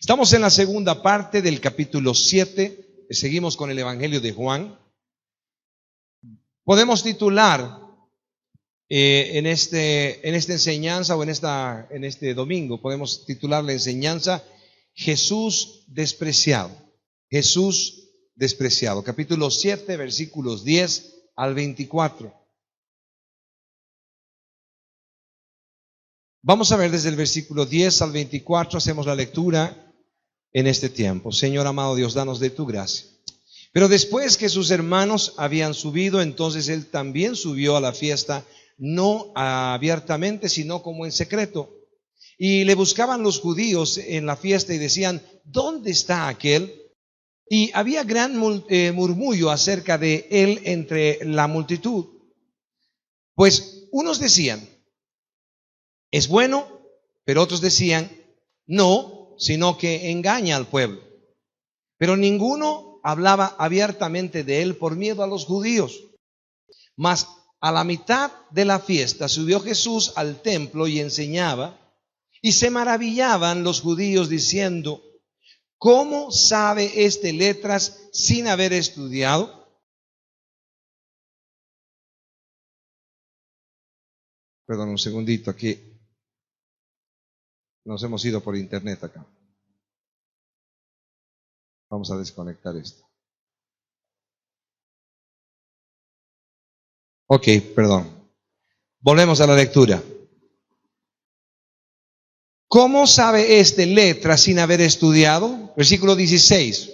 Estamos en la segunda parte del capítulo 7, seguimos con el Evangelio de Juan. Podemos titular en esta enseñanza o en este domingo, podemos titular la enseñanza Jesús despreciado. Jesús despreciado. Capítulo 7, versículos 10 al 24. Vamos a ver desde el versículo 10 al 24, hacemos la lectura en este tiempo. Señor amado Dios, danos de tu gracia. Pero después que sus hermanos habían subido, entonces él también subió a la fiesta, no abiertamente, sino como en secreto. Y le buscaban los judíos en la fiesta y decían: ¿dónde está aquel? Y había gran murmullo acerca de él entre la multitud. Pues unos decían: es bueno, pero otros decían: no, sino que engaña al pueblo. Pero ninguno hablaba abiertamente de él por miedo a los judíos. Mas a la mitad de la fiesta subió Jesús al templo y enseñaba, y se maravillaban los judíos diciendo: ¿cómo sabe este letras sin haber estudiado? Perdón, un segundito, aquí nos hemos ido por internet acá. Vamos a desconectar esto. Ok, perdón. Volvemos a la lectura. ¿Cómo sabe este letras sin haber estudiado? Versículo 16.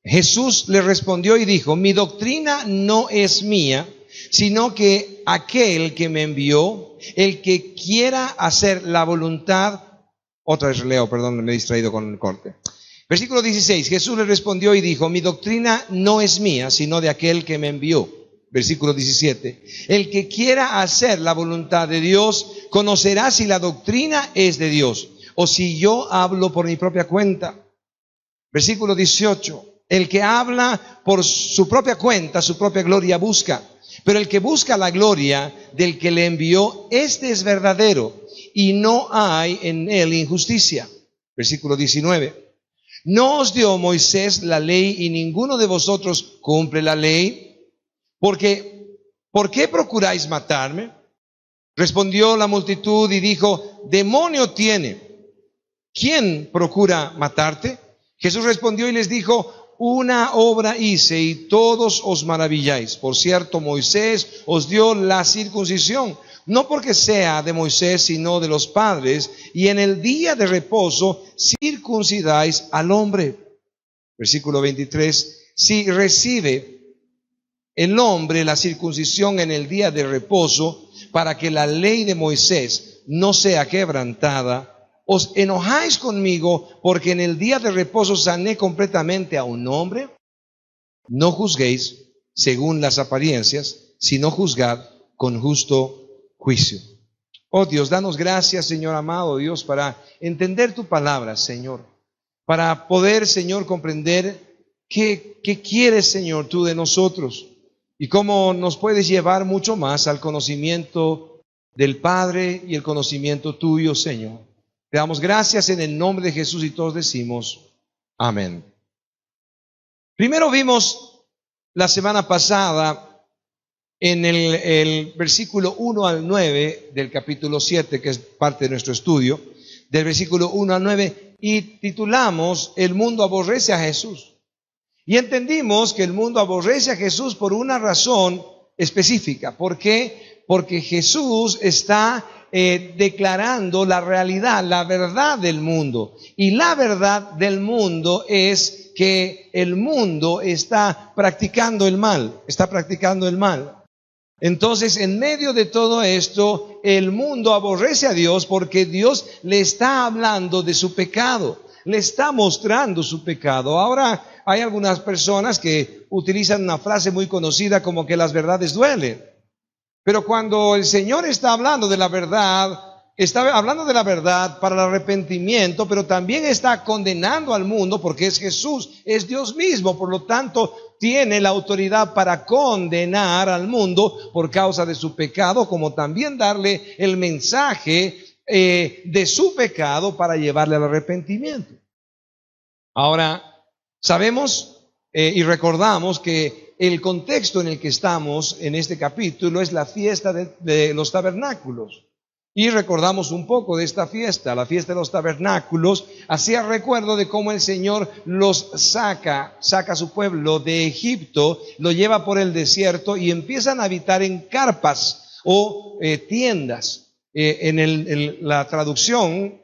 Jesús le respondió y dijo: mi doctrina no es mía, sino que aquel que me envió, el que quiera hacer la voluntad. Otra vez leo, perdón, me he distraído con el corte. Versículo 16, Jesús le respondió y dijo: mi doctrina no es mía, sino de aquel que me envió. Versículo 17, el que quiera hacer la voluntad de Dios, conocerá si la doctrina es de Dios, o si yo hablo por mi propia cuenta. Versículo 18, el que habla por su propia cuenta, su propia gloria busca. Pero el que busca la gloria del que le envió, este es verdadero, y no hay en él injusticia. Versículo 19. ¿No os dio Moisés la ley y ninguno de vosotros cumple la ley? Porque, ¿por qué procuráis matarme? Respondió la multitud y dijo: demonio tiene. ¿Quién procura matarte? Jesús respondió y les dijo: una obra hice y todos os maravilláis. Por cierto, Moisés os dio la circuncisión, no porque sea de Moisés, sino de los padres, y en el día de reposo circuncidáis al hombre. Versículo 23, si recibe el hombre la circuncisión en el día de reposo, para que la ley de Moisés no sea quebrantada, ¿os enojáis conmigo porque en el día de reposo sané completamente a un hombre? No juzguéis según las apariencias, sino juzgad con justo juicio. Oh Dios, danos gracias, Señor amado Dios, para entender tu palabra, Señor, para poder, Señor, comprender qué quieres, Señor, tú de nosotros y cómo nos puedes llevar mucho más al conocimiento del Padre y el conocimiento tuyo, Señor. Te damos gracias en el nombre de Jesús y todos decimos amén. Primero vimos la semana pasada en el versículo 1 al 9 del capítulo 7, que es parte de nuestro estudio, del versículo 1 al 9, y titulamos El mundo aborrece a Jesús. Y entendimos que el mundo aborrece a Jesús por una razón específica. ¿Por qué? Porque Jesús está declarando la realidad, la verdad del mundo. Y la verdad del mundo es que el mundo está practicando el mal, Entonces, en medio de todo esto, el mundo aborrece a Dios porque Dios le está hablando de su pecado, le está mostrando su pecado. Ahora, hay algunas personas que utilizan una frase muy conocida como que las verdades duelen. Pero cuando el Señor está hablando de la verdad, está hablando de la verdad para el arrepentimiento, pero también está condenando al mundo porque es Jesús, es Dios mismo, por lo tanto tiene la autoridad para condenar al mundo por causa de su pecado, como también darle el mensaje de su pecado para llevarle al arrepentimiento. Ahora, sabemos y recordamos que el contexto en el que estamos en este capítulo es la fiesta de los tabernáculos. Y recordamos un poco de esta fiesta, la fiesta de los tabernáculos, hacía recuerdo de cómo el Señor los saca a su pueblo de Egipto, lo lleva por el desierto y empiezan a habitar en carpas o tiendas. La traducción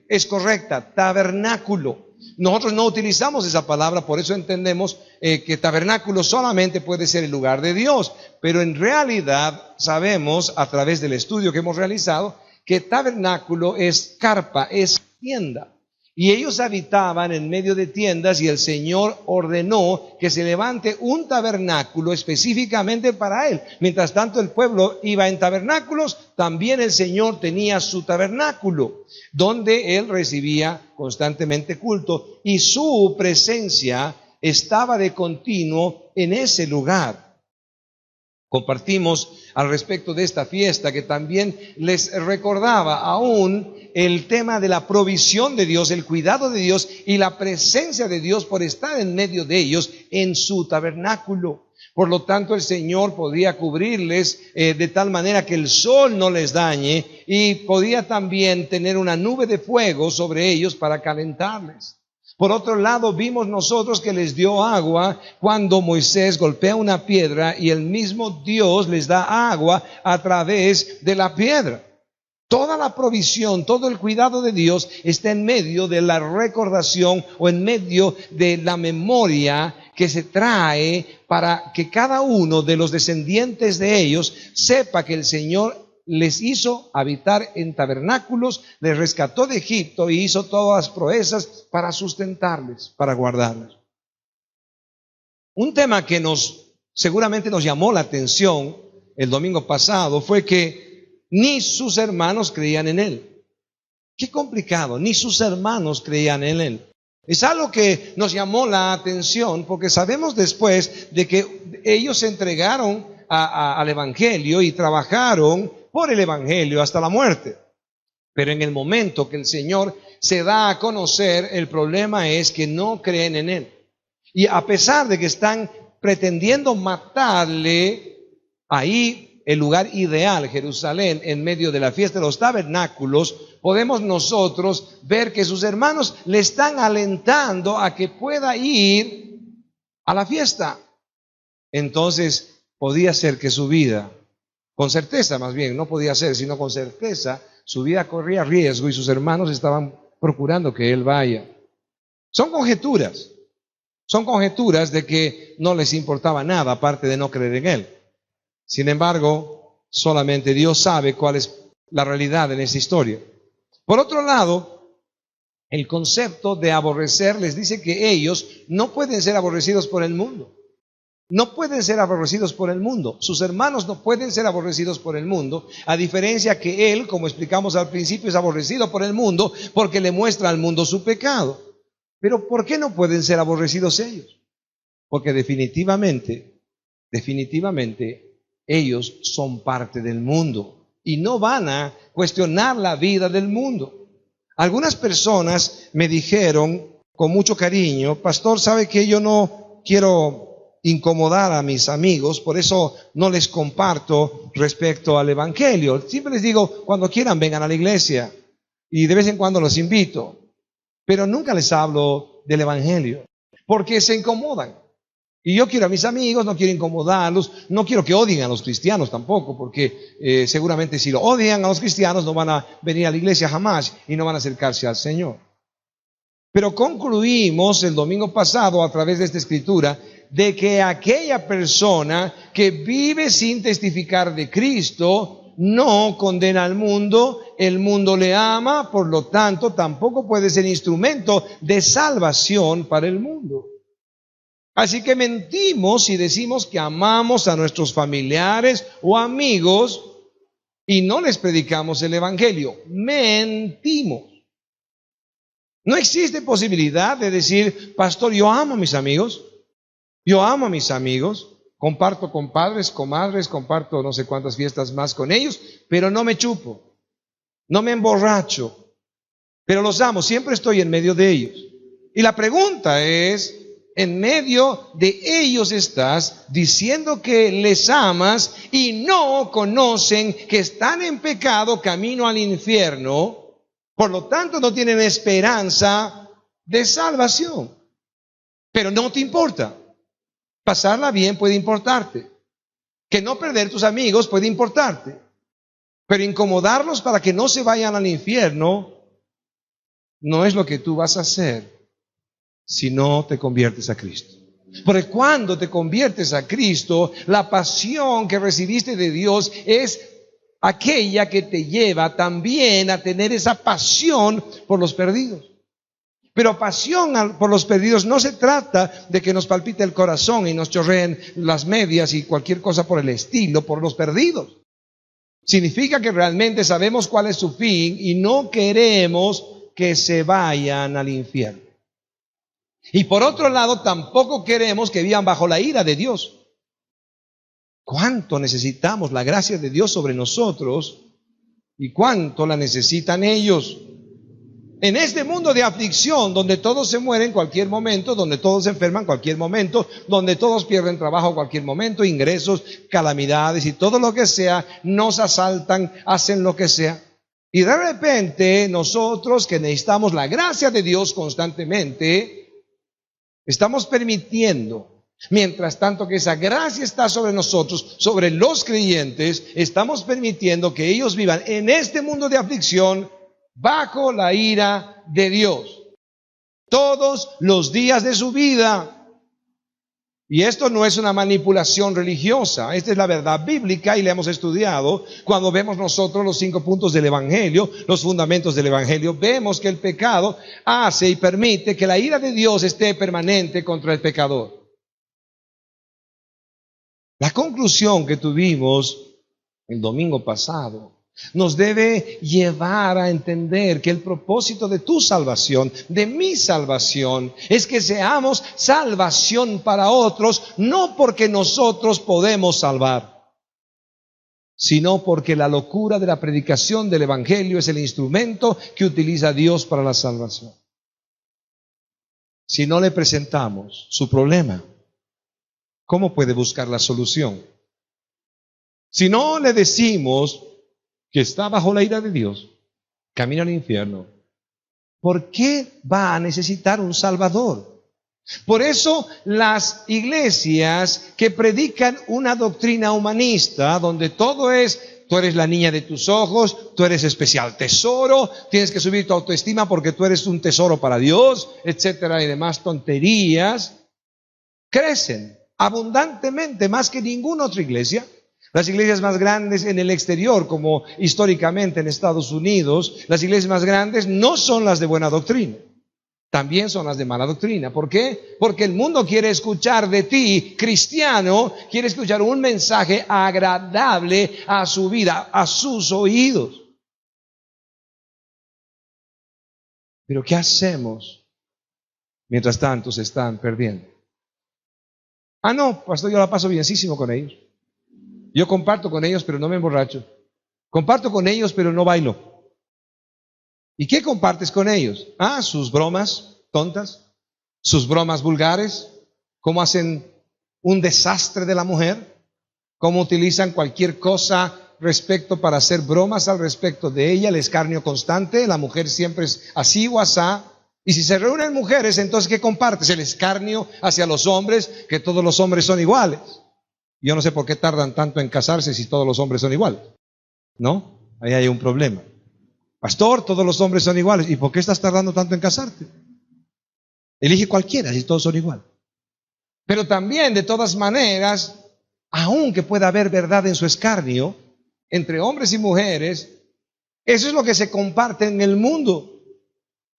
es correcta, tabernáculo. Nosotros no utilizamos esa palabra, por eso entendemos que tabernáculo solamente puede ser el lugar de Dios, pero en realidad sabemos a través del estudio que hemos realizado que tabernáculo es carpa, es tienda. Y ellos habitaban en medio de tiendas y el Señor ordenó que se levante un tabernáculo específicamente para Él. Mientras tanto el pueblo iba en tabernáculos, también el Señor tenía su tabernáculo, donde Él recibía constantemente culto y su presencia estaba de continuo en ese lugar. Compartimos al respecto de esta fiesta que también les recordaba aún el tema de la provisión de Dios, el cuidado de Dios y la presencia de Dios por estar en medio de ellos en su tabernáculo. Por lo tanto, el Señor podía cubrirles de tal manera que el sol no les dañe y podía también tener una nube de fuego sobre ellos para calentarles. Por otro lado, vimos nosotros que les dio agua cuando Moisés golpea una piedra y el mismo Dios les da agua a través de la piedra. Toda la provisión, todo el cuidado de Dios está en medio de la recordación o en medio de la memoria que se trae para que cada uno de los descendientes de ellos sepa que el Señor les hizo habitar en tabernáculos, les rescató de Egipto y hizo todas las proezas para sustentarles, para guardarles. Un tema que seguramente nos llamó la atención el domingo pasado fue que ni sus hermanos creían en Él. Qué complicado, ni sus hermanos creían en Él. Es algo que nos llamó la atención porque sabemos después de que ellos se entregaron al Evangelio y trabajaron por el Evangelio hasta la muerte. Pero en el momento que el Señor se da a conocer, el problema es que no creen en Él. Y a pesar de que están pretendiendo matarle, ahí el lugar ideal, Jerusalén, en medio de la fiesta de los tabernáculos, podemos nosotros ver que sus hermanos le están alentando a que pueda ir a la fiesta. Entonces podía ser que su vida, con certeza más bien, no podía ser, sino con certeza, su vida corría riesgo y sus hermanos estaban procurando que él vaya. Son conjeturas de que no les importaba nada aparte de no creer en él. Sin embargo, solamente Dios sabe cuál es la realidad en esta historia. Por otro lado, el concepto de aborrecer les dice que ellos no pueden ser aborrecidos por el mundo. No pueden ser aborrecidos por el mundo. Sus hermanos no pueden ser aborrecidos por el mundo, a diferencia que él, como explicamos al principio, es aborrecido por el mundo porque le muestra al mundo su pecado. Pero ¿por qué no pueden ser aborrecidos ellos? Porque definitivamente, ellos son parte del mundo y no van a cuestionar la vida del mundo. Algunas personas me dijeron con mucho cariño: pastor, ¿sabe que yo no quiero incomodar a mis amigos, por eso no les comparto respecto al Evangelio? Siempre les digo, cuando quieran vengan a la iglesia y de vez en cuando los invito, pero nunca les hablo del Evangelio porque se incomodan. Y yo quiero a mis amigos, no quiero incomodarlos, no quiero que odien a los cristianos tampoco, porque seguramente si lo odian a los cristianos no van a venir a la iglesia jamás y no van a acercarse al Señor. Pero concluimos el domingo pasado a través de esta escritura de que aquella persona que vive sin testificar de Cristo no condena al mundo, el mundo le ama, por lo tanto tampoco puede ser instrumento de salvación para el mundo. Así que mentimos si decimos que amamos a nuestros familiares o amigos y no les predicamos el Evangelio. Mentimos. No existe posibilidad de decir, pastor, yo amo a mis amigos. Yo amo a mis amigos, comparto con padres, comadres, comparto no sé cuántas fiestas más con ellos, pero no me chupo, no me emborracho, pero los amo, siempre estoy en medio de ellos. Y la pregunta es, en medio de ellos estás diciendo que les amas y no conocen que están en pecado camino al infierno, por lo tanto no tienen esperanza de salvación. Pero no te importa. Pasarla bien puede importarte. Que no perder tus amigos puede importarte. Pero incomodarlos para que no se vayan al infierno no es lo que tú vas a hacer si no te conviertes a Cristo. Porque cuando te conviertes a Cristo, la pasión que recibiste de Dios es aquella que te lleva también a tener esa pasión por los perdidos. Pero pasión por los perdidos no se trata de que nos palpite el corazón y nos chorreen las medias y cualquier cosa por el estilo, por los perdidos. Significa que realmente sabemos cuál es su fin y no queremos que se vayan al infierno. Y por otro lado, tampoco queremos que vivan bajo la ira de Dios. ¿Cuánto necesitamos la gracia de Dios sobre nosotros y cuánto la necesitan ellos? En este mundo de aflicción, donde todos se mueren en cualquier momento, donde todos se enferman en cualquier momento, donde todos pierden trabajo en cualquier momento, ingresos, calamidades y todo lo que sea, nos asaltan, hacen lo que sea. Y de repente nosotros que necesitamos la gracia de Dios constantemente, estamos permitiendo, mientras tanto que esa gracia está sobre nosotros, sobre los creyentes, estamos permitiendo que ellos vivan en este mundo de aflicción bajo la ira de Dios todos los días de su vida. Y esto no es una manipulación religiosa, esta es la verdad bíblica y la hemos estudiado. Cuando vemos nosotros los 5 puntos del Evangelio, los fundamentos del Evangelio, vemos que el pecado hace y permite que la ira de Dios esté permanente contra el pecador. La conclusión que tuvimos el domingo pasado nos debe llevar a entender que el propósito de tu salvación, de mi salvación, es que seamos salvación para otros, no porque nosotros podemos salvar, sino porque la locura de la predicación del Evangelio es el instrumento que utiliza Dios para la salvación. Si no le presentamos su problema, ¿cómo puede buscar la solución? Si no le decimos que está bajo la ira de Dios, camina al infierno, ¿por qué va a necesitar un Salvador? Por eso las iglesias que predican una doctrina humanista, donde todo es, tú eres la niña de tus ojos, tú eres especial tesoro, tienes que subir tu autoestima porque tú eres un tesoro para Dios, etcétera, y demás tonterías, crecen abundantemente más que ninguna otra iglesia. Las iglesias más grandes en el exterior, como históricamente en Estados Unidos, las iglesias más grandes no son las de buena doctrina, también son las de mala doctrina. ¿Por qué? Porque el mundo quiere escuchar de ti, cristiano, quiere escuchar un mensaje agradable a su vida, a sus oídos. Pero ¿qué hacemos? Mientras tanto se están perdiendo. Ah, no, pastor, yo la paso bienísimo con ellos. Yo comparto con ellos, pero no me emborracho. Comparto con ellos, pero no bailo. ¿Y qué compartes con ellos? Ah, sus bromas tontas, sus bromas vulgares, cómo hacen un desastre de la mujer, cómo utilizan cualquier cosa respecto para hacer bromas al respecto de ella, el escarnio constante, la mujer siempre es así o asá. Y si se reúnen mujeres, entonces ¿qué compartes? El escarnio hacia los hombres, que todos los hombres son iguales. Yo no sé por qué tardan tanto en casarse si todos los hombres son iguales, ¿no? Ahí hay un problema. Pastor, todos los hombres son iguales. ¿Y por qué estás tardando tanto en casarte? Elige cualquiera si todos son iguales. Pero también, de todas maneras, aunque pueda haber verdad en su escarnio, entre hombres y mujeres, eso es lo que se comparte en el mundo.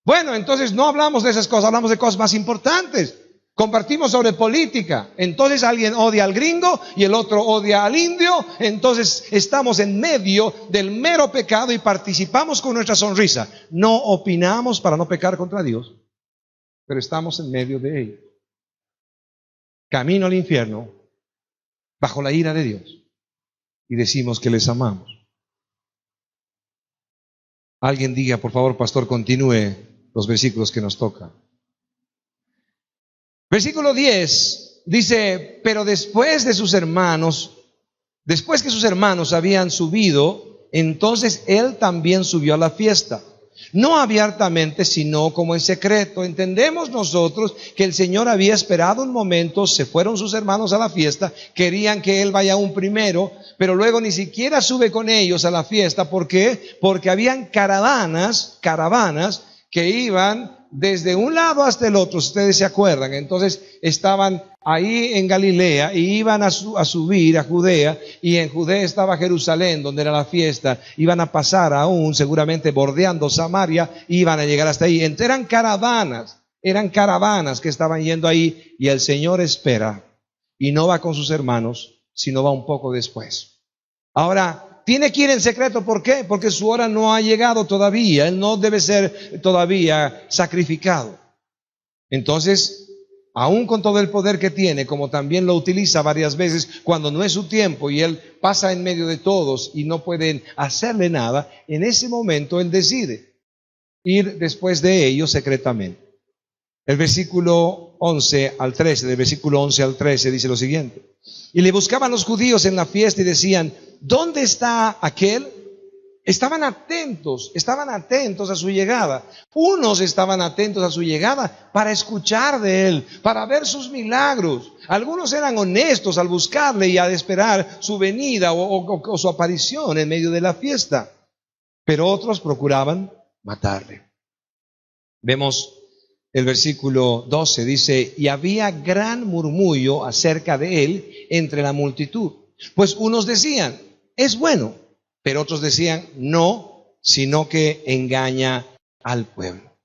Bueno, entonces no hablamos de esas cosas, hablamos de cosas más importantes. Compartimos sobre política, entonces alguien odia al gringo y el otro odia al indio, entonces estamos en medio del mero pecado y participamos con nuestra sonrisa. No opinamos para no pecar contra Dios, pero estamos en medio de ello. Camino al infierno, bajo la ira de Dios, y decimos que les amamos. Alguien diga, por favor, pastor, continúe los versículos que nos tocan. Versículo 10 dice, pero después que sus hermanos habían subido, entonces él también subió a la fiesta. No abiertamente, sino como en secreto. Entendemos nosotros que el Señor había esperado un momento, se fueron sus hermanos a la fiesta, querían que Él vaya aún primero, pero luego ni siquiera sube con ellos a la fiesta. ¿Por qué? Porque habían caravanas que iban desde un lado hasta el otro, si ustedes se acuerdan. Entonces estaban ahí en Galilea y iban a subir a Judea, y en Judea estaba Jerusalén, donde era la fiesta. Iban a pasar aún, seguramente bordeando Samaria, iban a llegar hasta ahí. Entonces eran caravanas que estaban yendo ahí, y el Señor espera y no va con sus hermanos, sino va un poco después. Ahora, tiene que ir en secreto. ¿Por qué? Porque su hora no ha llegado todavía. Él no debe ser todavía sacrificado. Entonces, aún con todo el poder que tiene, como también lo utiliza varias veces cuando no es su tiempo y él pasa en medio de todos y no pueden hacerle nada, en ese momento él decide ir después de ellos secretamente. El versículo 11 al 13, del versículo 11 al 13 dice lo siguiente: y le buscaban los judíos en la fiesta y decían, ¿dónde está aquel? Estaban atentos a su llegada. Unos estaban atentos a su llegada para escuchar de él, para ver sus milagros. Algunos eran honestos al buscarle y a esperar su venida o su aparición en medio de la fiesta. Pero otros procuraban matarle. Vemos el versículo 12, dice, y había gran murmullo acerca de él entre la multitud. Pues unos decían, es bueno, pero otros decían, no, sino que engaña al pueblo.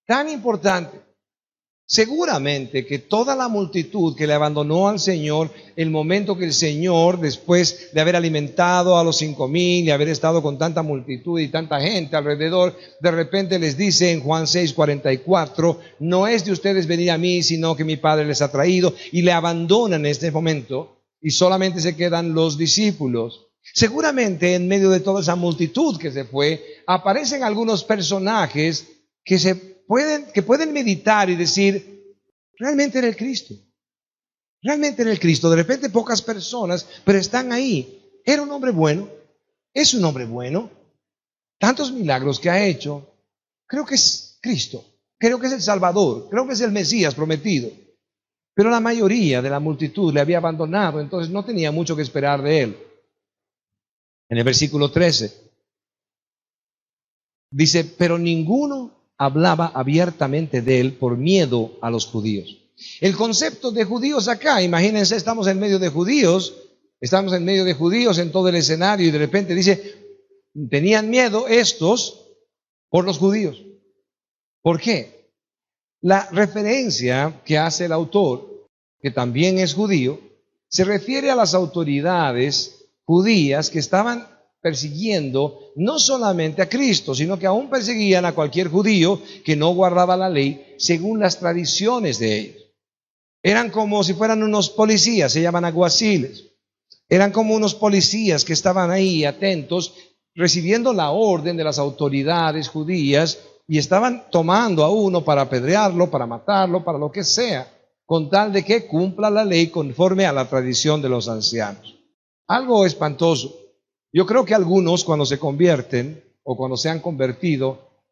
Tan importante. Seguramente que toda la multitud que le abandonó al Señor, el momento que el Señor, después de haber alimentado a los 5,000 y haber estado con tanta multitud y tanta gente alrededor, de repente les dice en Juan 6:44, no es de ustedes venir a mí, sino que mi Padre les ha traído, y le abandonan en este momento y solamente se quedan los discípulos. Seguramente en medio de toda esa multitud que se fue, aparecen algunos personajes que pueden meditar y decir, realmente era el Cristo. Realmente era el Cristo. De repente pocas personas, pero están ahí. Era un hombre bueno. Es un hombre bueno. Tantos milagros que ha hecho. Creo que es Cristo. Creo que es el Salvador. Creo que es el Mesías prometido. Pero la mayoría de la multitud le había abandonado, entonces no tenía mucho que esperar de él. En el versículo 13 dice, pero ninguno hablaba abiertamente de él por miedo a los judíos. El concepto de judíos acá, imagínense, estamos en medio de judíos en todo el escenario, y de repente dice, tenían miedo estos por los judíos. ¿Por qué? La referencia que hace el autor, que también es judío, se refiere a las autoridades judías que estaban persiguiendo no solamente a Cristo, sino que aún perseguían a cualquier judío que no guardaba la ley según las tradiciones de ellos. Eran como si fueran unos policías, se llaman alguaciles. Eran como unos policías que estaban ahí atentos, recibiendo la orden de las autoridades judías, y estaban tomando a uno para apedrearlo, para matarlo, para lo que sea, con tal de que cumpla la ley conforme a la tradición de los ancianos. Algo espantoso. Yo creo que algunos, cuando se convierten o cuando se han convertido,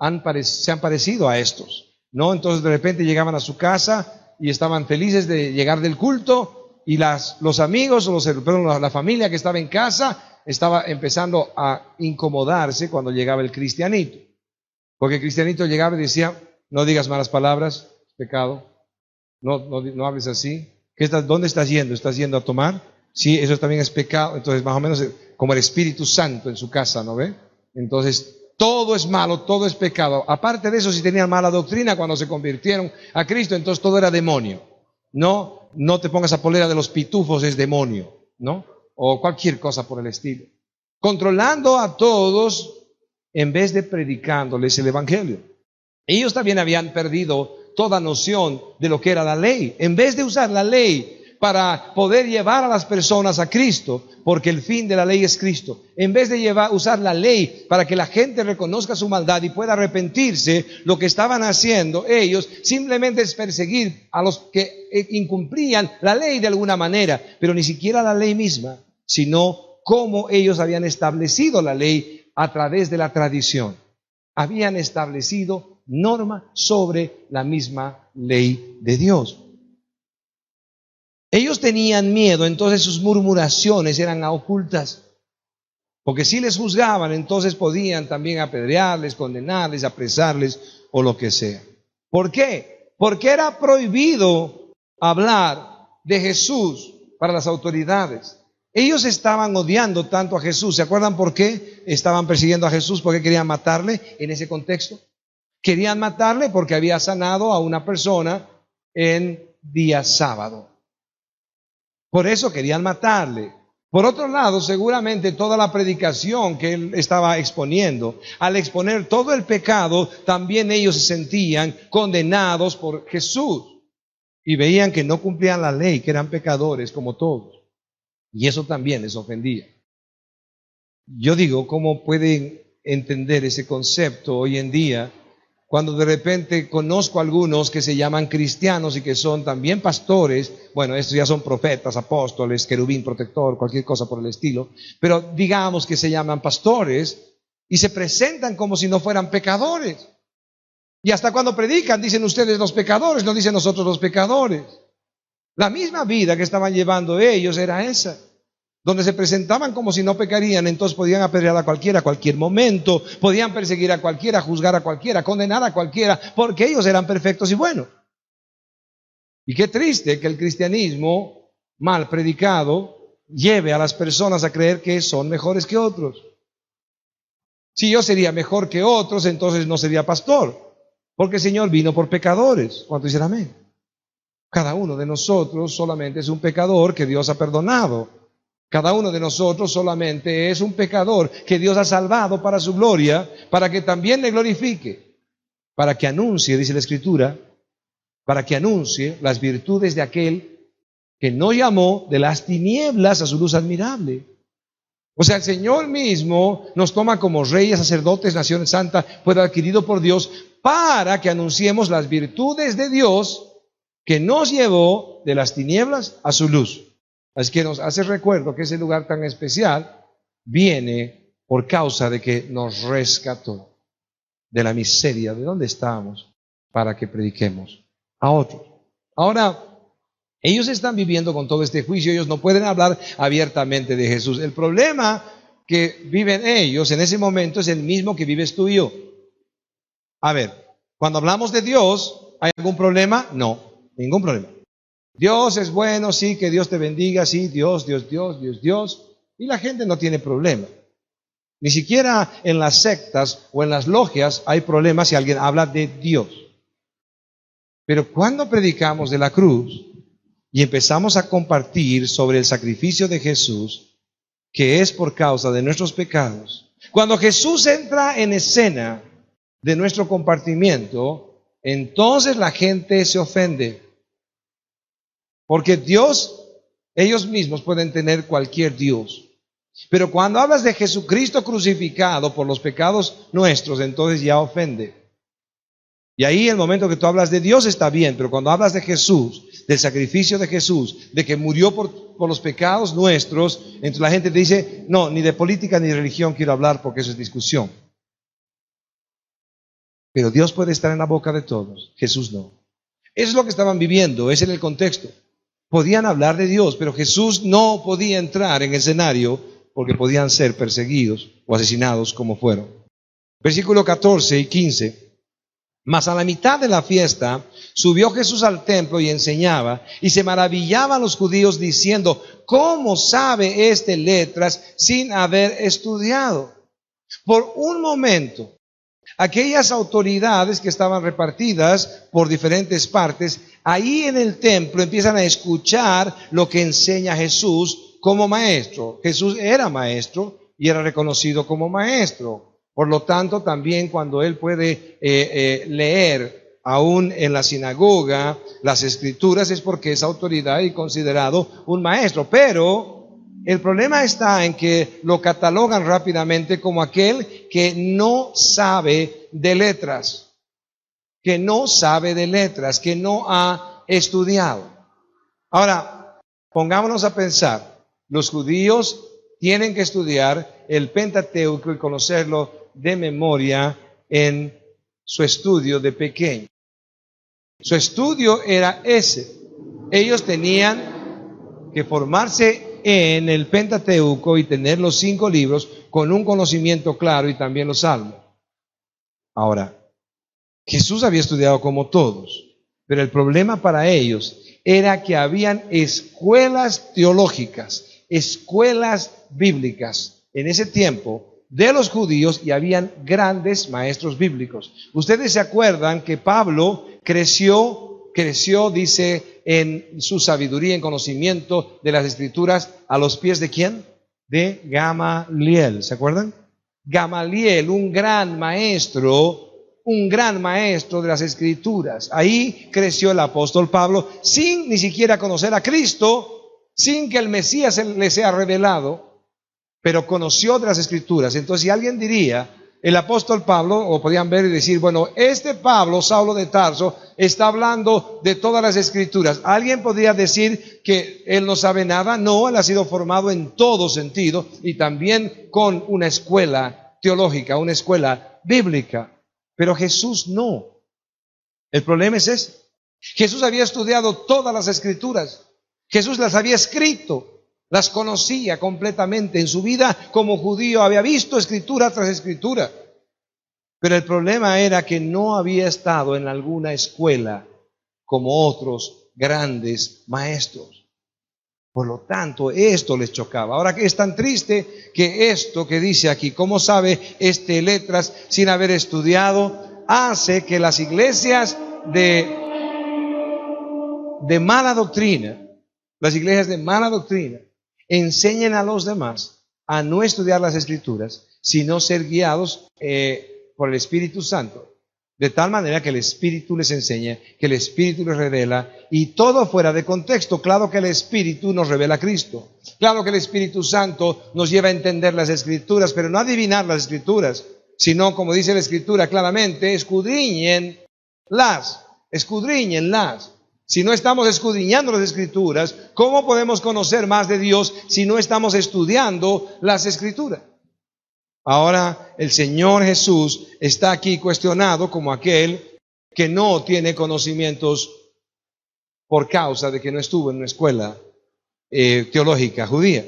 se han parecido a estos, ¿no? Entonces de repente llegaban a su casa y estaban felices de llegar del culto, y los amigos o la familia que estaba en casa estaba empezando a incomodarse cuando llegaba el cristianito. Porque el cristianito llegaba y decía, no digas malas palabras, es pecado, no hables así. ¿Dónde estás yendo? ¿Estás yendo a tomar? Sí, eso también es pecado. Entonces más o menos como el Espíritu Santo en su casa, ¿no ve? Entonces todo es malo, todo es pecado. Aparte de eso, si tenían mala doctrina cuando se convirtieron a Cristo, entonces todo era demonio. No te pongas a polera de los pitufos, es demonio, ¿no? O cualquier cosa por el estilo. Controlando a todos en vez de predicándoles el evangelio. Ellos también habían perdido toda noción de lo que era la ley. En vez de usar la ley para poder llevar a las personas a Cristo, porque el fin de la ley es Cristo. En vez de usar la ley para que la gente reconozca su maldad y pueda arrepentirse, lo que estaban haciendo ellos simplemente es perseguir a los que incumplían la ley de alguna manera, pero ni siquiera la ley misma, sino cómo ellos habían establecido la ley a través de la tradición. Habían establecido norma sobre la misma ley de Dios. Ellos tenían miedo, entonces sus murmuraciones eran ocultas. Porque si les juzgaban, entonces podían también apedrearles, condenarles, apresarles o lo que sea. ¿Por qué? Porque era prohibido hablar de Jesús para las autoridades. Ellos estaban odiando tanto a Jesús. ¿Se acuerdan por qué estaban persiguiendo a Jesús? ¿Por qué querían matarle en ese contexto? Querían matarle porque había sanado a una persona en día sábado. Por eso querían matarle. Por otro lado, seguramente toda la predicación que él estaba exponiendo, al exponer todo el pecado, también ellos se sentían condenados por Jesús. Y veían que no cumplían la ley, que eran pecadores como todos. Y eso también les ofendía. Yo digo, ¿cómo pueden entender ese concepto hoy en día? Cuando de repente conozco a algunos que se llaman cristianos y que son también pastores, bueno, estos ya son profetas, apóstoles, querubín protector, cualquier cosa por el estilo, pero digamos que se llaman pastores y se presentan como si no fueran pecadores. Y hasta cuando predican dicen ustedes los pecadores, no dicen nosotros los pecadores. La misma vida que estaban llevando ellos era esa, donde se presentaban como si no pecarían, entonces podían apedrear a cualquier momento, podían perseguir a cualquiera, juzgar a cualquiera, condenar a cualquiera, porque ellos eran perfectos y buenos. Y qué triste que el cristianismo mal predicado lleve a las personas a creer que son mejores que otros. Si yo sería mejor que otros, entonces no sería pastor, porque el Señor vino por pecadores. ¿Cuánto dicen amén? Cada uno de nosotros solamente es un pecador que Dios ha perdonado. Cada uno de nosotros solamente es un pecador que Dios ha salvado para su gloria, para que también le glorifique, para que anuncie, dice la Escritura, para que anuncie las virtudes de aquel que no llamó de las tinieblas a su luz admirable. O sea, el Señor mismo nos toma como reyes, sacerdotes, nación santa, pueblo adquirido por Dios, para que anunciemos las virtudes de Dios que nos llevó de las tinieblas a su luz. Así que nos hace recuerdo que ese lugar tan especial viene por causa de que nos rescató de la miseria de donde estábamos para que prediquemos a otros. Ahora, ellos están viviendo con todo este juicio, ellos no pueden hablar abiertamente de Jesús. El problema que viven ellos en ese momento es el mismo que vives tú y yo. A ver, cuando hablamos de Dios, ¿hay algún problema? No, ningún problema. Dios es bueno, sí, que Dios te bendiga, sí, Dios. Y la gente no tiene problema. Ni siquiera en las sectas o en las logias hay problemas si alguien habla de Dios. Pero cuando predicamos de la cruz y empezamos a compartir sobre el sacrificio de Jesús, que es por causa de nuestros pecados, cuando Jesús entra en escena de nuestro compartimiento, entonces la gente se ofende. Porque Dios, ellos mismos pueden tener cualquier Dios. Pero cuando hablas de Jesucristo crucificado por los pecados nuestros, entonces ya ofende. Y ahí el momento que tú hablas de Dios está bien, pero cuando hablas de Jesús, del sacrificio de Jesús, de que murió por los pecados nuestros, entonces la gente te dice, no, ni de política ni de religión quiero hablar porque eso es discusión. Pero Dios puede estar en la boca de todos, Jesús no. Eso es lo que estaban viviendo, ese era el contexto. Podían hablar de Dios, pero Jesús no podía entrar en el escenario porque podían ser perseguidos o asesinados como fueron. Versículo 14 y 15. Mas a la mitad de la fiesta subió Jesús al templo y enseñaba, y se maravillaban los judíos diciendo, ¿cómo sabe este letras sin haber estudiado? Por un momento, aquellas autoridades que estaban repartidas por diferentes partes, ahí en el templo empiezan a escuchar lo que enseña Jesús como maestro. Jesús era maestro y era reconocido como maestro. Por lo tanto, también cuando él puede leer, aún en la sinagoga, las Escrituras es porque es autoridad y considerado un maestro. Pero el problema está en que lo catalogan rápidamente como aquel que no sabe de letras, que no sabe de letras, que no ha estudiado. Ahora, pongámonos a pensar, los judíos tienen que estudiar el Pentateuco y conocerlo de memoria en su estudio de pequeño. Su estudio era ese. Ellos tenían que formarse en el Pentateuco y tener los 5 libros con un conocimiento claro y también los salmos. Ahora, Jesús había estudiado como todos, pero el problema para ellos era que habían escuelas teológicas, escuelas bíblicas en ese tiempo de los judíos, y habían grandes maestros bíblicos. Ustedes se acuerdan que Pablo creció, dice, en su sabiduría, en conocimiento de las Escrituras, a los pies ¿de quién? De Gamaliel, ¿se acuerdan? Gamaliel, un gran maestro de las Escrituras. Ahí creció el apóstol Pablo, sin ni siquiera conocer a Cristo, sin que el Mesías le sea revelado, pero conoció de las Escrituras. Entonces, si alguien diría, el apóstol Pablo, o podían ver y decir, bueno, este Pablo, Saulo de Tarso, está hablando de todas las Escrituras. ¿Alguien podría decir que él no sabe nada? No, él ha sido formado en todo sentido y también con una escuela teológica, una escuela bíblica. Pero Jesús no. El problema es ese. Jesús había estudiado todas las Escrituras. Jesús las había escrito. Las conocía completamente. En su vida como judío había visto escritura tras escritura. Pero el problema era que no había estado en alguna escuela como otros grandes maestros. Por lo tanto, esto les chocaba. Ahora, que es tan triste que esto que dice aquí, ¿cómo sabe letras sin haber estudiado? Hace que las iglesias de mala doctrina, enseñen a los demás a no estudiar las Escrituras, sino ser guiados por el Espíritu Santo, de tal manera que el Espíritu les enseña, que el Espíritu les revela, y todo fuera de contexto. Claro que el Espíritu nos revela a Cristo, claro que el Espíritu Santo nos lleva a entender las Escrituras, pero no adivinar las Escrituras, sino, como dice la Escritura claramente, escudriñenlas. Si no estamos escudriñando las Escrituras, ¿cómo podemos conocer más de Dios si no estamos estudiando las Escrituras? Ahora el Señor Jesús está aquí cuestionado como aquel que no tiene conocimientos por causa de que no estuvo en una escuela teológica judía.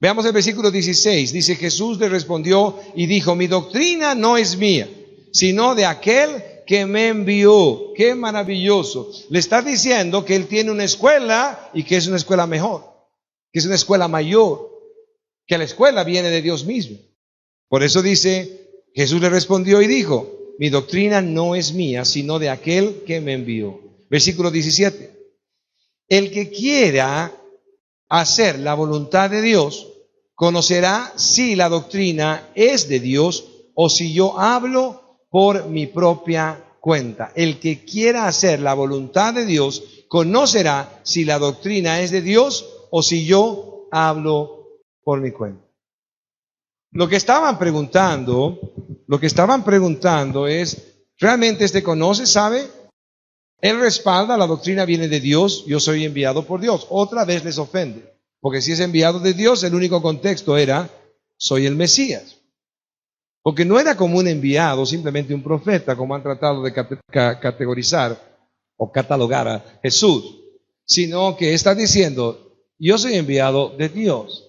Veamos el versículo 16. Dice: Jesús le respondió y dijo: mi doctrina no es mía, sino de aquel que me envió. ¡Qué maravilloso! Le está diciendo que él tiene una escuela y que es una escuela mejor, que es una escuela mayor, que la escuela viene de Dios mismo. Por eso dice, Jesús le respondió y dijo: mi doctrina no es mía, sino de aquel que me envió. Versículo 17. El que quiera hacer la voluntad de Dios, conocerá si la doctrina es de Dios o si yo hablo por mi propia cuenta. El que quiera hacer la voluntad de Dios, conocerá si la doctrina es de Dios o si yo hablo por mi cuenta. Lo que estaban preguntando es, ¿realmente este conoce, sabe? Él respalda, la doctrina viene de Dios, yo soy enviado por Dios. Otra vez les ofende, porque si es enviado de Dios, el único contexto era, soy el Mesías. Porque no era como un enviado, simplemente un profeta, como han tratado de categorizar o catalogar a Jesús, sino que está diciendo, yo soy enviado de Dios.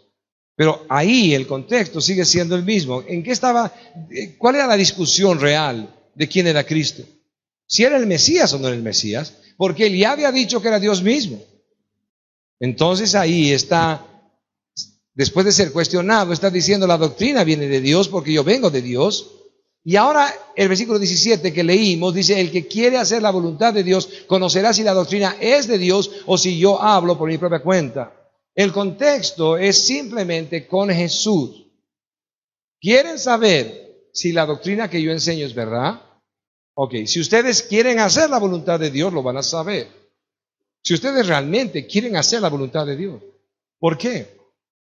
Pero ahí el contexto sigue siendo el mismo. ¿En qué estaba? ¿Cuál era la discusión real de quién era Cristo? Si era el Mesías o no era el Mesías, porque él ya había dicho que era Dios mismo. Entonces ahí está, después de ser cuestionado, está diciendo la doctrina viene de Dios porque yo vengo de Dios. Y ahora el versículo 17 que leímos dice, el que quiere hacer la voluntad de Dios conocerá si la doctrina es de Dios o si yo hablo por mi propia cuenta. El contexto es simplemente con Jesús. ¿Quieren saber si la doctrina que yo enseño es verdad? Ok, si ustedes quieren hacer la voluntad de Dios, lo van a saber. Si ustedes realmente quieren hacer la voluntad de Dios. ¿Por qué?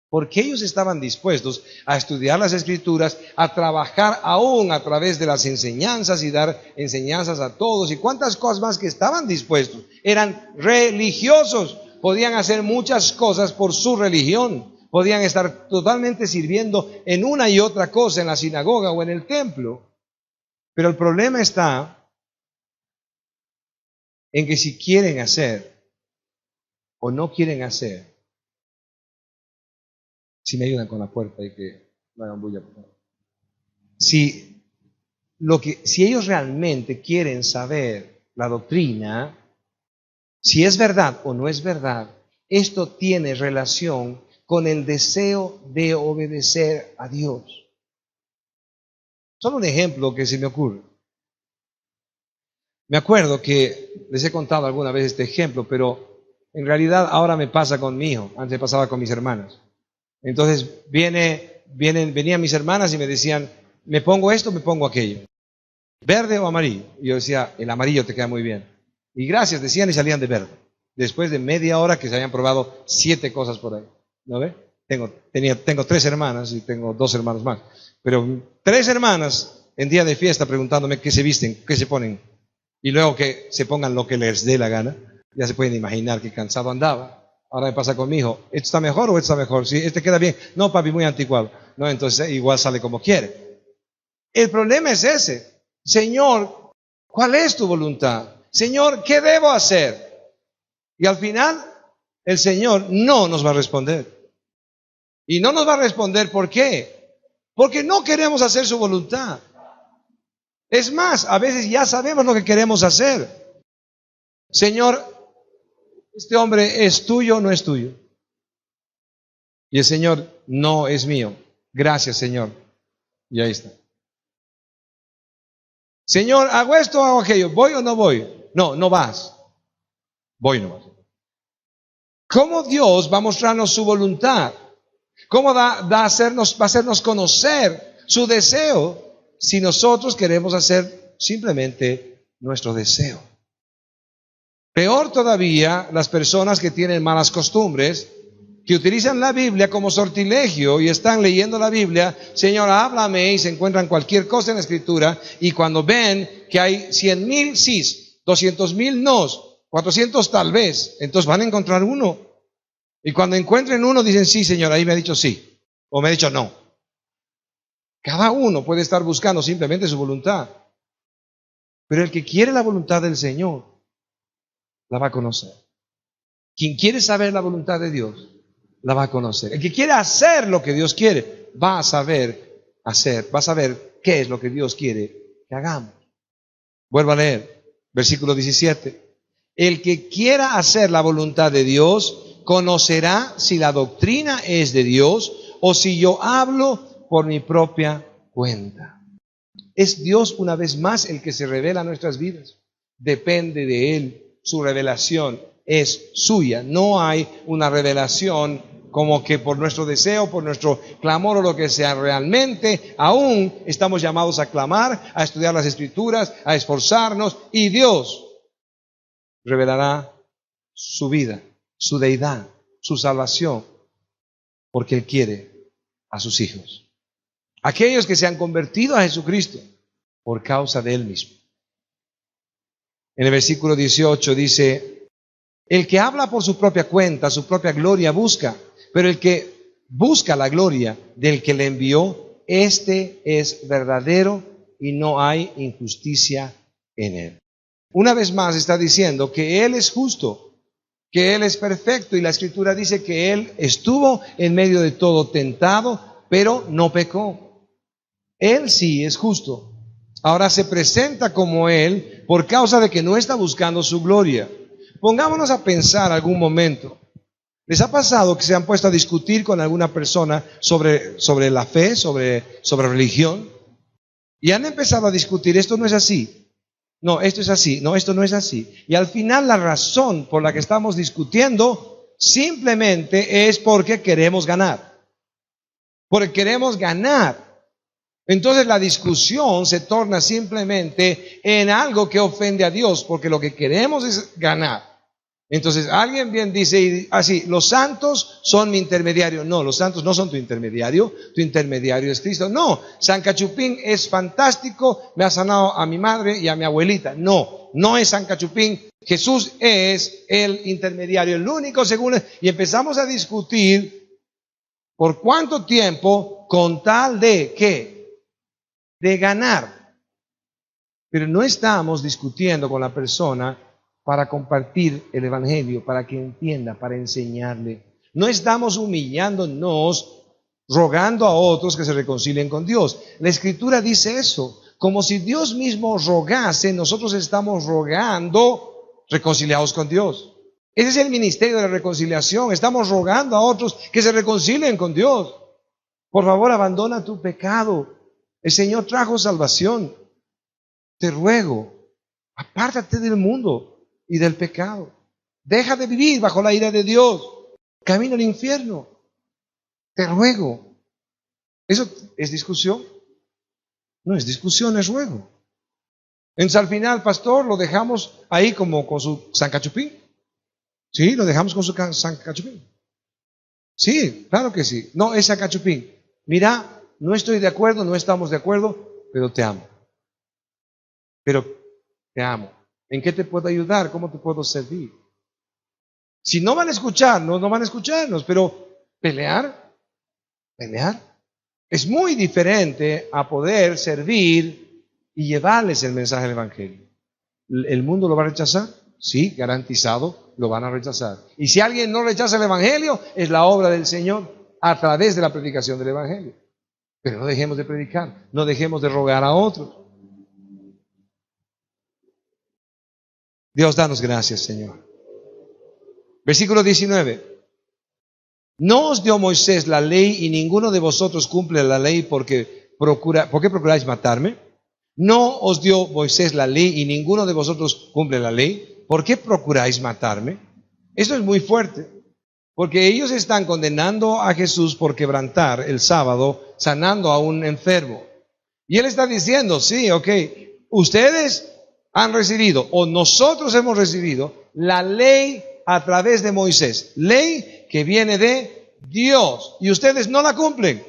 Porque ellos estaban dispuestos a estudiar las Escrituras, a trabajar aún a través de las enseñanzas y dar enseñanzas a todos. Y cuántas cosas más que estaban dispuestos. Eran religiosos. Podían hacer muchas cosas por su religión. Podían estar totalmente sirviendo en una y otra cosa en la sinagoga o en el templo. Pero el problema está en que si quieren hacer o no quieren hacer. Si me ayudan con la puerta y que no hagan bulla, por favor. Si ellos realmente quieren saber la doctrina, si es verdad o no es verdad, esto tiene relación con el deseo de obedecer a Dios. Solo un ejemplo que se me ocurre. Me acuerdo que les he contado alguna vez este ejemplo, pero en realidad ahora me pasa con mi hijo, antes pasaba con mis hermanas. Entonces venían mis hermanas y me decían, me pongo esto, me pongo aquello, verde o amarillo. Y yo decía, el amarillo te queda muy bien. Y gracias, decían y salían de verde. Después de media hora que se habían probado 7 cosas por ahí. ¿No ve? Tengo 3 hermanas y tengo 2 hermanos más. Pero 3 hermanas en día de fiesta preguntándome qué se visten, qué se ponen. Y luego que se pongan lo que les dé la gana. Ya se pueden imaginar qué cansado andaba. Ahora me pasa con mi hijo, ¿esto está mejor o esto está mejor? Si este queda bien, no papi, muy anticuado. No, entonces igual sale como quiere. El problema es ese. Señor, ¿cuál es tu voluntad? Señor, ¿qué debo hacer? Y al final, el Señor no nos va a responder. Y no nos va a responder, ¿por qué? Porque no queremos hacer su voluntad. Es más, a veces ya sabemos lo que queremos hacer. Señor, ¿este hombre es tuyo o no es tuyo? Y el Señor, no es mío. Gracias, Señor. Y ahí está. Señor, ¿hago esto o hago aquello? ¿Voy o no voy? No, no vas. Voy no vas. ¿Cómo Dios va a mostrarnos su voluntad? ¿Cómo va a hacernos conocer su deseo si nosotros queremos hacer simplemente nuestro deseo? Peor todavía, las personas que tienen malas costumbres, que utilizan la Biblia como sortilegio y están leyendo la Biblia, Señor, háblame, y se encuentran cualquier cosa en la Escritura, y cuando ven que hay 100,000 sís, 200,000 nos, 400 tal vez, entonces van a encontrar uno. Y cuando encuentren uno, dicen, sí, Señor, ahí me ha dicho sí, o me ha dicho no. Cada uno puede estar buscando simplemente su voluntad. Pero el que quiere la voluntad del Señor, la va a conocer. Quien quiere saber la voluntad de Dios, la va a conocer. El que quiere hacer lo que Dios quiere, va a saber hacer, va a saber qué es lo que Dios quiere que hagamos. Vuelvo a leer, versículo 17. El que quiera hacer la voluntad de Dios, conocerá si la doctrina es de Dios o si yo hablo por mi propia cuenta. Es Dios una vez más el que se revela a nuestras vidas. Depende de Él. Su revelación es suya. No hay una revelación como que por nuestro deseo, por nuestro clamor o lo que sea. Realmente aún estamos llamados a clamar, a estudiar las Escrituras, a esforzarnos, y Dios revelará su vida, su deidad, su salvación, porque Él quiere a sus hijos. Aquellos que se han convertido a Jesucristo por causa de Él mismo. En el versículo 18 dice, el que habla por su propia cuenta, su propia gloria busca, pero el que busca la gloria del que le envió, este es verdadero y no hay injusticia en él. Una vez más está diciendo que Él es justo, que Él es perfecto, y la Escritura dice que Él estuvo en medio de todo tentado, pero no pecó. Él sí es justo. Ahora se presenta como Él por causa de que no está buscando su gloria. Pongámonos a pensar algún momento. ¿Les ha pasado que se han puesto a discutir con alguna persona sobre la fe, sobre religión? Y han empezado a discutir, esto no es así. No, esto es así. No, esto no es así. Y al final la razón por la que estamos discutiendo simplemente es porque queremos ganar. Porque queremos ganar. Entonces la discusión se torna simplemente en algo que ofende a Dios, porque lo que queremos es ganar. Entonces, alguien bien dice así, los santos son mi intermediario. No, los santos no son tu intermediario es Cristo. No, San Cachupín es fantástico, me ha sanado a mi madre y a mi abuelita. No, no es San Cachupín, Jesús es el intermediario, el único según. Y empezamos a discutir por cuánto tiempo con tal de, ¿qué? De ganar. Pero no estamos discutiendo con la persona para compartir el Evangelio, para que entienda, para enseñarle. No estamos humillándonos, rogando a otros que se reconcilien con Dios. La Escritura dice eso, como si Dios mismo rogase, nosotros estamos rogando reconciliados con Dios. Ese es el ministerio de la reconciliación, estamos rogando a otros que se reconcilien con Dios. Por favor, abandona tu pecado. El Señor trajo salvación. Te ruego, apártate del mundo y del pecado. Deja de vivir bajo la ira de Dios. Camina al infierno. Te ruego. ¿Eso es discusión? No es discusión, es ruego. Entonces al final, pastor, lo dejamos ahí como con su San Cachupín. Sí, lo dejamos con su San Cachupín. Sí, claro que sí. No, es San Cachupín. Mira, no estoy de acuerdo, no estamos de acuerdo, pero te amo. Pero te amo. ¿En qué te puedo ayudar? ¿Cómo te puedo servir? Si no van a escucharnos, no van a escucharnos, pero pelear es muy diferente a poder servir y llevarles el mensaje del Evangelio. ¿El mundo lo va a rechazar? Sí, garantizado, lo van a rechazar. Y si alguien no rechaza el Evangelio, es la obra del Señor a través de la predicación del Evangelio. Pero no dejemos de predicar, no dejemos de rogar a otros. Dios, danos gracias, Señor. Versículo 19. No os dio Moisés la ley y ninguno de vosotros cumple la ley ¿por qué procuráis matarme? No os dio Moisés la ley y ninguno de vosotros cumple la ley. ¿Por qué procuráis matarme? Esto es muy fuerte, porque ellos están condenando a Jesús por quebrantar el sábado, sanando a un enfermo. Y él está diciendo, sí, ok, ustedes han recibido, o nosotros hemos recibido, la ley a través de Moisés. Ley que viene de Dios. Y ustedes no la cumplen.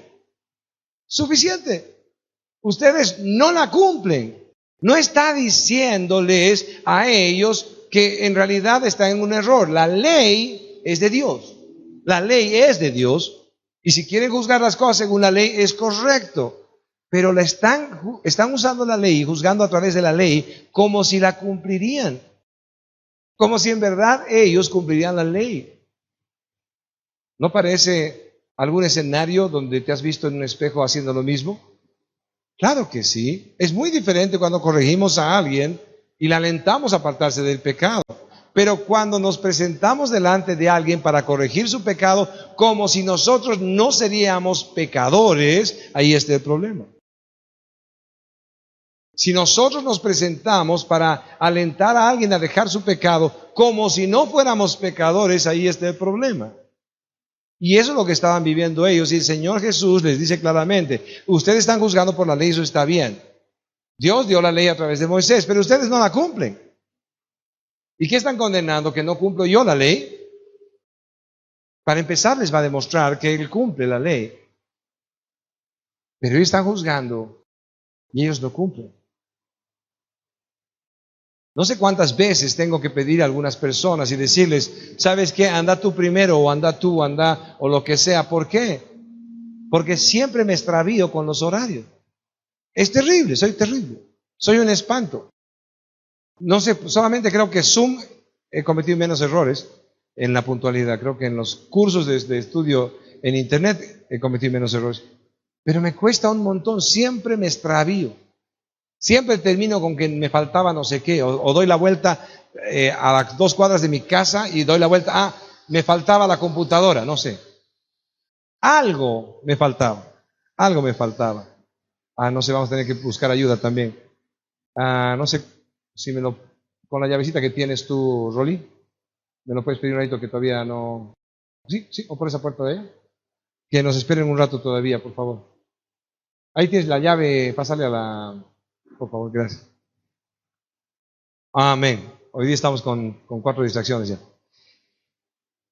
Suficiente. Ustedes no la cumplen. No está diciéndoles a ellos que en realidad están en un error. La ley es de Dios. La ley es de Dios. Y si quieren juzgar las cosas según la ley, es correcto. Pero están usando la ley, juzgando a través de la ley, como si la cumplirían. Como si en verdad ellos cumplirían la ley. ¿No parece algún escenario donde te has visto en un espejo haciendo lo mismo? Claro que sí. Es muy diferente cuando corregimos a alguien y le alentamos a apartarse del pecado. Pero cuando nos presentamos delante de alguien para corregir su pecado, como si nosotros no seríamos pecadores, ahí está el problema. Si nosotros nos presentamos para alentar a alguien a dejar su pecado como si no fuéramos pecadores, ahí está el problema. Y eso es lo que estaban viviendo ellos. Y el Señor Jesús les dice claramente, ustedes están juzgando por la ley, eso está bien. Dios dio la ley a través de Moisés, pero ustedes no la cumplen. ¿Y qué están condenando? ¿Que no cumplo yo la ley? Para empezar les va a demostrar que Él cumple la ley. Pero ellos están juzgando y ellos no cumplen. No sé cuántas veces tengo que pedir a algunas personas y decirles, ¿sabes qué? Anda tú primero, o anda tú, anda, o lo que sea. ¿Por qué? Porque siempre me extravío con los horarios. Es terrible, soy terrible. Soy un espanto. No sé, solamente creo que Zoom he cometido menos errores en la puntualidad. Creo que en los cursos de estudio en Internet he cometido menos errores. Pero me cuesta un montón, siempre me extravío. Siempre termino con que me faltaba no sé qué, o doy la vuelta a las 2 cuadras de mi casa y doy la vuelta, me faltaba la computadora, no sé. Algo me faltaba. No sé, vamos a tener que buscar ayuda también. No sé si con la llavecita que tienes tú, Rolly, me lo puedes pedir un ratito que todavía no. Sí, o por esa puerta de allá. Que nos esperen un rato todavía, por favor. Ahí tienes la llave, pásale a la. Por favor, gracias. Amén. Hoy día estamos con 4 distracciones ya.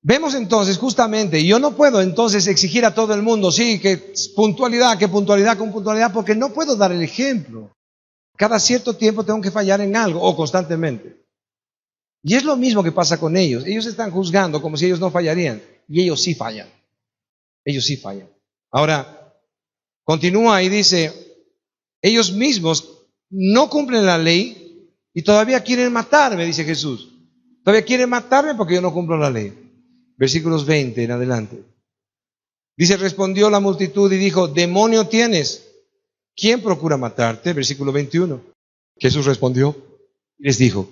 Vemos entonces justamente, yo no puedo entonces exigir a todo el mundo, sí, que puntualidad, con puntualidad, porque no puedo dar el ejemplo. Cada cierto tiempo tengo que fallar en algo, o constantemente. Y es lo mismo que pasa con ellos. Ellos están juzgando como si ellos no fallarían, y ellos sí fallan. Ellos sí fallan. Ahora, continúa y dice, ellos mismos no cumplen la ley y todavía quieren matarme, dice Jesús. Todavía quieren matarme porque yo no cumplo la ley. Versículos 20 en adelante. Dice, respondió la multitud y dijo, demonio tienes. ¿Quién procura matarte? Versículo 21. Jesús respondió y les dijo,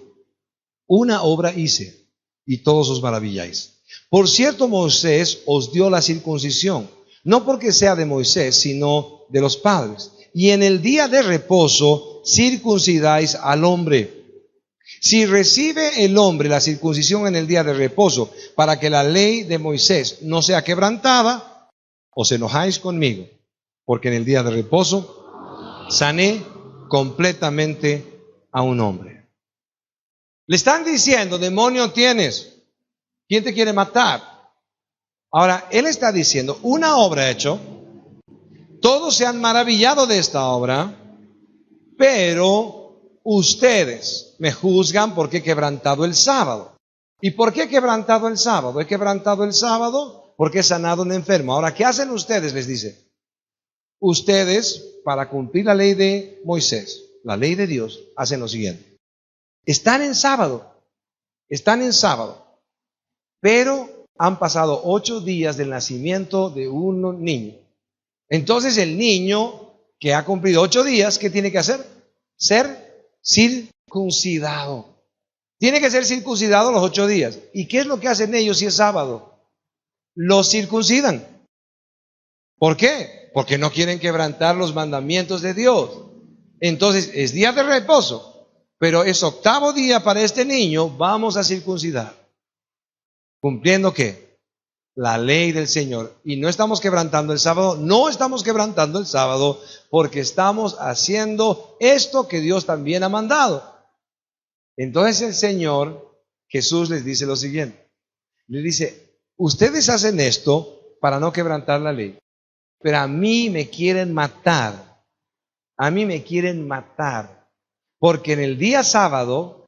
una obra hice y todos os maravilláis. Por cierto, Moisés os dio la circuncisión, no porque sea de Moisés, sino de los padres. Y en el día de reposo circuncidáis al hombre. Si recibe el hombre la circuncisión en el día de reposo, para que la ley de Moisés no sea quebrantada, os enojáis conmigo, porque en el día de reposo sané completamente a un hombre. Le están diciendo, demonio tienes, ¿quién te quiere matar? Ahora, él está diciendo, una obra hecho, todos se han maravillado de esta obra, pero ustedes me juzgan porque he quebrantado el sábado. ¿Y por qué he quebrantado el sábado? He quebrantado el sábado porque he sanado a un enfermo. Ahora, ¿qué hacen ustedes? Les dice. Ustedes, para cumplir la ley de Moisés, la ley de Dios, hacen lo siguiente. Están en sábado, pero han pasado 8 días del nacimiento de un niño. Entonces el niño que ha cumplido 8 días, ¿qué tiene que hacer? Ser circuncidado. Tiene que ser circuncidado los 8 días. ¿Y qué es lo que hacen ellos si es sábado? Los circuncidan. ¿Por qué? Porque no quieren quebrantar los mandamientos de Dios. Entonces es día de reposo, pero es 8º día para este niño, vamos a circuncidar. ¿Cumpliendo qué? La ley del Señor. Y no estamos quebrantando el sábado, porque estamos haciendo esto que Dios también ha mandado. Entonces el Señor, Jesús les dice lo siguiente. Les dice, ustedes hacen esto para no quebrantar la ley, pero a mí me quieren matar. Porque en el día sábado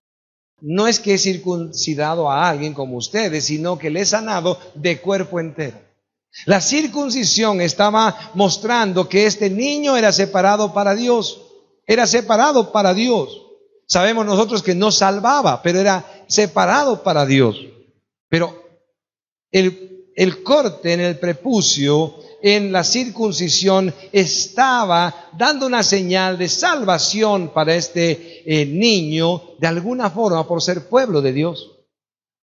no es que he circuncidado a alguien como ustedes, sino que le he sanado de cuerpo entero. La circuncisión estaba mostrando que este niño era separado para Dios. Sabemos nosotros que no salvaba, pero era separado para Dios. Pero el corte en el prepucio, en la circuncisión, estaba dando una señal de salvación para este niño, de alguna forma, por ser pueblo de Dios.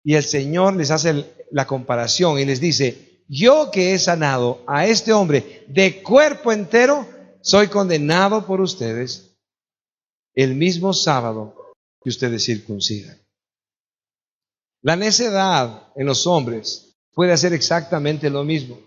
Y el Señor les hace la comparación y les dice, yo que he sanado a este hombre de cuerpo entero, soy condenado por ustedes el mismo sábado que ustedes circuncidan. La necedad en los hombres puede hacer exactamente lo mismo.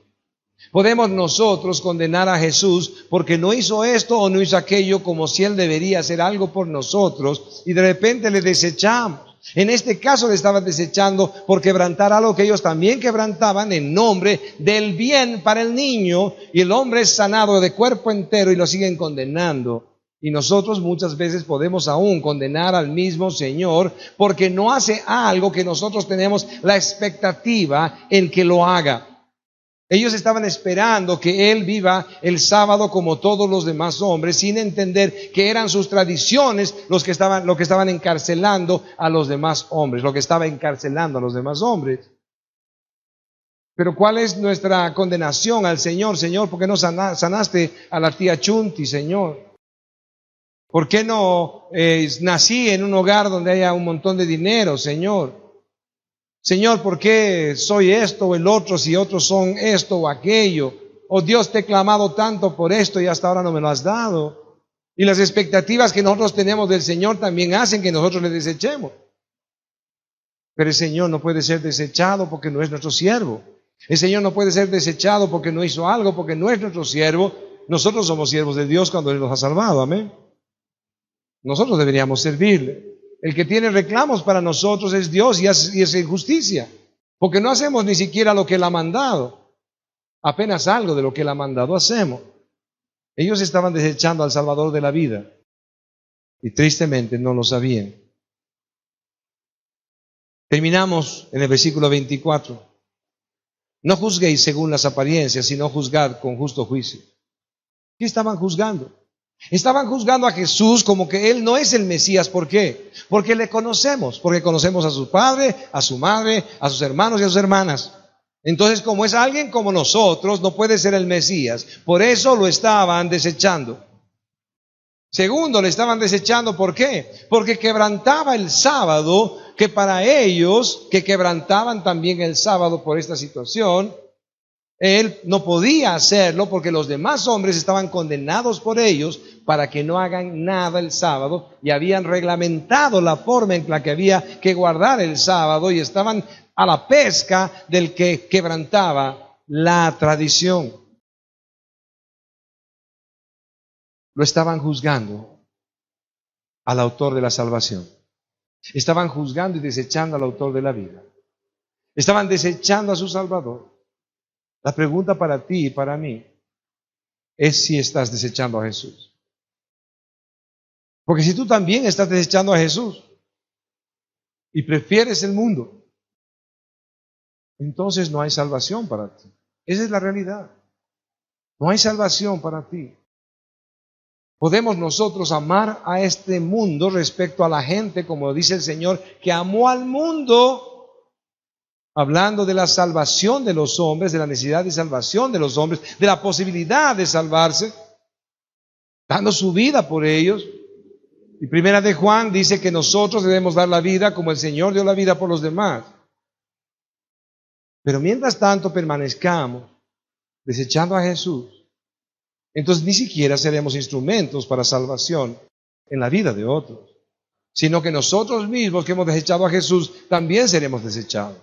Podemos nosotros condenar a Jesús porque no hizo esto o no hizo aquello, como si Él debería hacer algo por nosotros, y de repente le desechamos. En este caso le estaban desechando por quebrantar algo que ellos también quebrantaban en nombre del bien para el niño, y el hombre es sanado de cuerpo entero y lo siguen condenando. Y nosotros muchas veces podemos aún condenar al mismo Señor porque no hace algo que nosotros tenemos la expectativa en que lo haga. Ellos estaban esperando que Él viva el sábado como todos los demás hombres, sin entender que eran sus tradiciones lo que estaban encarcelando a los demás hombres, Pero ¿cuál es nuestra condenación al Señor? Señor, ¿por qué no sanaste a la tía Chunti, Señor? ¿Por qué no nací en un hogar donde haya un montón de dinero, Señor? Señor, ¿por qué soy esto o el otro si otros son esto o aquello? Oh Dios, te he clamado tanto por esto y hasta ahora no me lo has dado. Y las expectativas que nosotros tenemos del Señor también hacen que nosotros le desechemos. Pero el Señor no puede ser desechado porque no es nuestro siervo. El Señor no puede ser desechado porque no hizo algo, porque no es nuestro siervo. Nosotros somos siervos de Dios cuando Él nos ha salvado, amén. Nosotros deberíamos servirle. El que tiene reclamos para nosotros es Dios y es injusticia. Porque no hacemos ni siquiera lo que Él ha mandado. Apenas algo de lo que Él ha mandado hacemos. Ellos estaban desechando al Salvador de la vida. Y tristemente no lo sabían. Terminamos en el versículo 24. No juzguéis según las apariencias, sino juzgad con justo juicio. ¿Qué estaban juzgando? Estaban juzgando a Jesús como que Él no es el Mesías. ¿Por qué? Porque le conocemos. Porque conocemos a su padre, a su madre, a sus hermanos y a sus hermanas. Entonces, como es alguien como nosotros, no puede ser el Mesías. Por eso lo estaban desechando. Segundo, le estaban desechando, ¿por qué? Porque quebrantaba el sábado, que para ellos, que quebrantaban también el sábado por esta situación, Él no podía hacerlo porque los demás hombres estaban condenados por ellos para que no hagan nada el sábado y habían reglamentado la forma en la que había que guardar el sábado y estaban a la pesca del que quebrantaba la tradición. Lo estaban juzgando al autor de la salvación. Estaban juzgando y desechando al autor de la vida. Estaban desechando a su Salvador. La pregunta para ti y para mí es si estás desechando a Jesús. Porque si tú también estás desechando a Jesús y prefieres el mundo, entonces no hay salvación para ti. Esa es la realidad. No hay salvación para ti. Podemos nosotros amar a este mundo respecto a la gente, como dice el Señor, que amó al mundo, hablando de la salvación de los hombres, de la necesidad de salvación de los hombres, de la posibilidad de salvarse, dando su vida por ellos. Y Primera de Juan dice que nosotros debemos dar la vida como el Señor dio la vida por los demás. Pero mientras tanto permanezcamos desechando a Jesús, entonces ni siquiera seremos instrumentos para salvación en la vida de otros, sino que nosotros mismos que hemos desechado a Jesús también seremos desechados.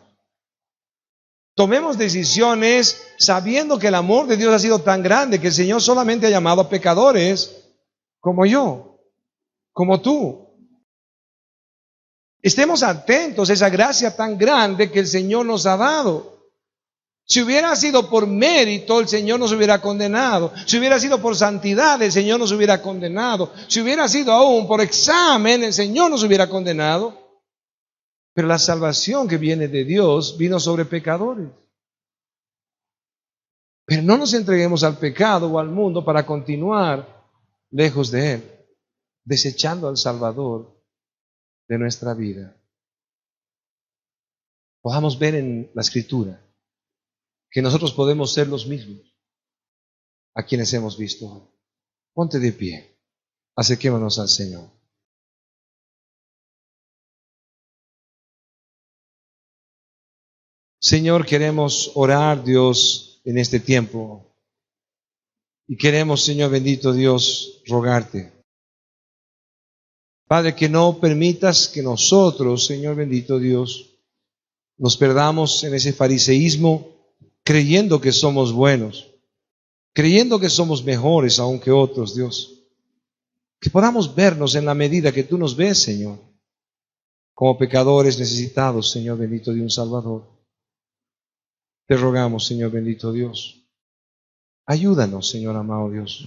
Tomemos decisiones sabiendo que el amor de Dios ha sido tan grande que el Señor solamente ha llamado a pecadores como yo, como tú. Estemos atentos a esa gracia tan grande que el Señor nos ha dado. Si hubiera sido por mérito, el Señor nos hubiera condenado. Si hubiera sido por santidad, el Señor nos hubiera condenado. Si hubiera sido aún por examen, el Señor nos hubiera condenado. Pero la salvación que viene de Dios vino sobre pecadores. Pero no nos entreguemos al pecado o al mundo para continuar lejos de Él, desechando al Salvador de nuestra vida. Podamos ver en la Escritura que nosotros podemos ser los mismos a quienes hemos visto. Ponte de pie, acerquémonos al Señor. Señor, queremos orar, Dios, en este tiempo. Y queremos, Señor bendito Dios, rogarte. Padre, que no permitas que nosotros, Señor bendito Dios, nos perdamos en ese fariseísmo, creyendo que somos buenos, creyendo que somos mejores aún que otros, Dios. Que podamos vernos en la medida que tú nos ves, Señor, como pecadores necesitados, Señor bendito de un Salvador. Te rogamos, Señor bendito Dios, ayúdanos, Señor amado Dios,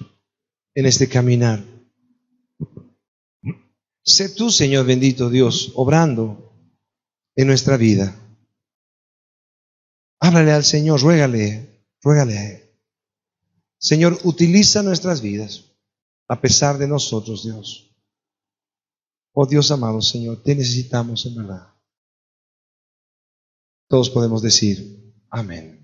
en este caminar. Sé tú, Señor bendito Dios, obrando en nuestra vida. Háblale al Señor, ruégale a Él. Señor, utiliza nuestras vidas a pesar de nosotros, Dios. Oh Dios amado, Señor, te necesitamos en verdad. Todos podemos decir amén.